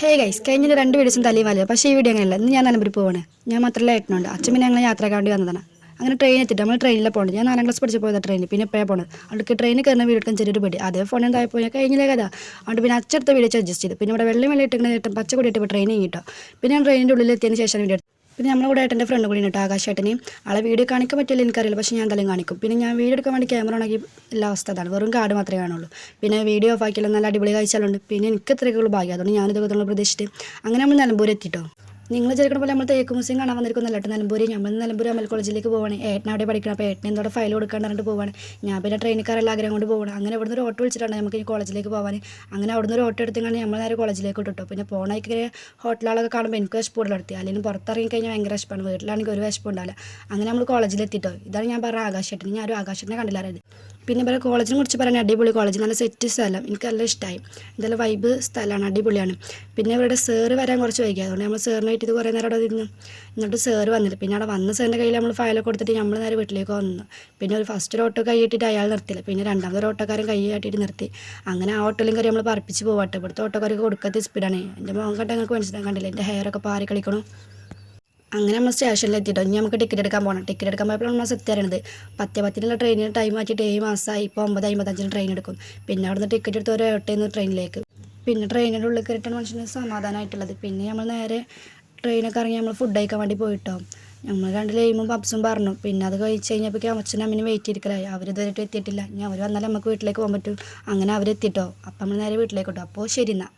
Hey guys കഴിഞ്ഞ 2 വീഡിയോസും തലയും വാലിയ പക്ഷേ ഈ വീഡിയോ അങ്ങനെയല്ല. ഇന്ന് ഞാൻ നിലമ്പൂർ പോവാണ്. ഞാൻ മാത്രമല്ല ഏട്ടനുണ്ട്. അച്ഛൻ പിന്നെ ഞങ്ങൾ യാത്രയ്ക്ക് വേണ്ടി വന്നതാണ്. അങ്ങനെ ട്രെയിൻ എത്തിയിട്ട് നമ്മൾ ട്രെയിനിലാണ് പോകുന്നത്. ഞാൻ 4ാം ക്ലാസ് പഠിച്ച് പോയത് ട്രെയിനിൽ. പിന്നെ എപ്പോഴാണ് പോകുന്നത് അവിടേക്ക് ട്രെയിനിൽ കയറുന്ന വീഡിയോ എടുക്കാൻ ചെറിയൊരു പേടി. അതേ ഫോണിൽ താഴെ പോയാൽ കഴിഞ്ഞില്ലേ കഥ. അതുകൊണ്ട് പിന്നെ അച്ചടുത്ത വീഡിയോ അഡ്ജസ്റ്റ് ചെയ്തു. പിന്നെ ഇവിടെ വെള്ളം ഇട്ടിട്ട് പച്ച കൂടി ഇട്ട് ട്രെയിൻ കിട്ടോ. പിന്നെ ഞാൻ ട്രെയിനിൻ്റെ ഉള്ളിൽ എത്തിയതിന് ശേഷം വീഡിയോ. പിന്നെ നമ്മുടെ കൂടെ ഏട്ടൻ്റെ ഫ്രണ്ട് കൂടി കേട്ടോ, ആകാശേട്ടനെയും. ആളെ വീഡിയോ കാണിക്കാൻ പറ്റില്ല എനിക്കറിയില്ല, പക്ഷേ ഞാൻ എന്തായാലും കാണിക്കും. പിന്നെ ഞാൻ വീഡിയോ എടുക്കാൻ വേണ്ടി ക്യാമറ ആണെങ്കിൽ എല്ലാ അവസ്ഥ അതാണ്, വെറും കാർഡ് മാത്രമേ കാണുള്ളൂ. പിന്നെ വീഡിയോ ഓഫ് ആക്കിയാലും നല്ല അടിപൊളി കാഴ്ചകളുണ്ട്. പിന്നെ എനിക്ക് ഇത്രയൊക്കെയുള്ള ഭാഗ്യം, അതുകൊണ്ട് ഞാനിതൊക്കെ പ്രതീക്ഷിച്ചിട്ട് അങ്ങനെ നമ്മൾ നിലമ്പൂർ എത്തിട്ടോ. നിങ്ങൾ ചെറുക്കണ പോലെ നമ്മൾ തേക്ക് മ്യൂസിയം കാണാൻ വന്നിരിക്കുന്നല്ല കേട്ടോ നിലമ്പൂർ. നമ്മൾ നിലമ്പൂർ അമൽ കോളേജിലേക്ക് പോവാണ്. ഏട്ടൻ അവിടെ പഠിക്കണം. അപ്പോൾ ഏട്ടൻ എന്തോടെ ഫയൽ കൊടുക്കാൻ പറഞ്ഞിട്ട് പോവാണ്. ഞാൻ പിന്നെ ട്രെയിനിൽ കയറാൻ ആഗ്രഹം കൊണ്ട് പോകണം. അങ്ങനെ ഇവിടുന്ന് ഒരു ഓട്ടോ വിളിച്ചിട്ടുണ്ട് നമുക്ക് ഈ കോളേജിലേക്ക് പോകാൻ. അങ്ങനെ അവിടുന്ന് ഒരു ഓട്ടോ എടുത്തുകൊണ്ട് നമ്മൾ നേരെ കോളേജിലേക്ക് ഇട്ടോ. പിന്നെ പോണേക്ക് ഹോട്ടലുകളൊക്കെ കാണുമ്പോൾ എനിക്ക് വിശപ്പുള്ള നടത്തി, അല്ലെങ്കിൽ പുറത്തിറങ്ങി കഴിഞ്ഞാൽ ഭയങ്കര വിശപ്പാണ്. വീട്ടിലാണെങ്കിൽ ഒരു വിശപ്പുണ്ടാവില്ല. അങ്ങനെ നമ്മൾ കോളേജിലെത്തിട്ടോ. ഇതാണ് ഞാൻ പറഞ്ഞ ആകാശേട്ടൻ. ഞാൻ ഒരു ആകാശേട്ടനെ കണ്ടില്ലായിരുന്നു. പിന്നെ ഇവിടെ കോളേജിനെ കുറിച്ച് പറയാൻ അടിപൊളി കോളേജ്, നല്ല സെറ്റ് സ്ഥലം, എനിക്ക് നല്ല ഇഷ്ടമായി. ഇതെല്ലാം വൈബ് സ്ഥലമാണ്, അടിപൊളിയാണ്. പിന്നെ ഇവിടെ സാറ് വരാൻ കുറച്ച് വൈകി, അതുകൊണ്ട് നമ്മൾ സാറിനെ ഇത് കുറേ നേരം അവിടെ ഇരുന്നു. എന്നിട്ട് സാറ് വന്നിട്ട് പിന്നെ അവിടെ വന്ന സാറിൻ്റെ കയ്യിൽ നമ്മൾ ഫയലൊക്കെ കൊടുത്തിട്ട് നമ്മൾ നേരെ വീട്ടിലേക്ക് വന്നു. പിന്നെ ഒരു ഫസ്റ്റ് ഒരു ഓട്ടോ കൈയിട്ടിട്ട് അയാൾ നിർത്തില്ല. പിന്നെ രണ്ടാമതൊരു ഓട്ടോക്കാരൻ കൈ കാട്ടിയിട്ട് നിർത്തി. അങ്ങനെ ആ ഓട്ടോയിലും കയറി നമ്മൾ പറപ്പിച്ച് പോകട്ടെ. ഇവിടുത്തെ ഓട്ടോക്കാർക്ക് കൊടുക്കാത്ത സ്പീഡാണ്. എൻ്റെ മുഖം കണ്ട നിങ്ങൾക്ക് മനസ്സിലാക്കാൻ കണ്ടില്ല, എൻ്റെ ഹെയറൊക്കെ പാറി കളിക്കണം. അങ്ങനെ നമ്മൾ സ്റ്റേഷനിൽ എത്തിയിട്ടോ. ഇനി നമുക്ക് ടിക്കറ്റ് എടുക്കാൻ പോകണം. ടിക്കറ്റ് എടുക്കാൻ പോയപ്പോൾ നമ്മൾ സെറ്റ് അറിയണത് 10:10 ട്രെയിനിന് ടൈം മാറ്റിയിട്ട് 7 മാസമായി. ഇപ്പോൾ 9:55 ട്രെയിൻ എടുക്കും. പിന്നെ അവിടുന്ന് ടിക്കറ്റ് എടുത്ത് ഒരു 8 ട്രെയിനിലേക്ക്. പിന്നെ ട്രെയിനിൻ്റെ ഉള്ളിൽ കയറിയിട്ടാണ് മനുഷ്യന് സമാധാനമായിട്ടുള്ളത്. പിന്നെ നമ്മൾ നേരെ ട്രെയിനൊക്കെ ഇറങ്ങി നമ്മൾ ഫുഡ് കഴിക്കാൻ വേണ്ടി പോയിട്ടോ. നമ്മൾ 2 ലൈമും പപ്സും പറഞ്ഞു. പിന്നെ അത് കഴിച്ച് കഴിഞ്ഞപ്പോൾ അച്ഛനും അമ്മനും വെയിറ്റ് ചെയ്തിരിക്കലായി. അവരിതുവരെയായിട്ട് എത്തിയിട്ടില്ല. ഇനി അവർ വന്നാലും നമുക്ക് വീട്ടിലേക്ക് പോകാൻ പറ്റും. അങ്ങനെ അവരെത്തിട്ടോ. അപ്പം നമ്മൾ നേരെ വീട്ടിലേക്ക് കിട്ടും. അപ്പോൾ ശരി എന്നാൽ.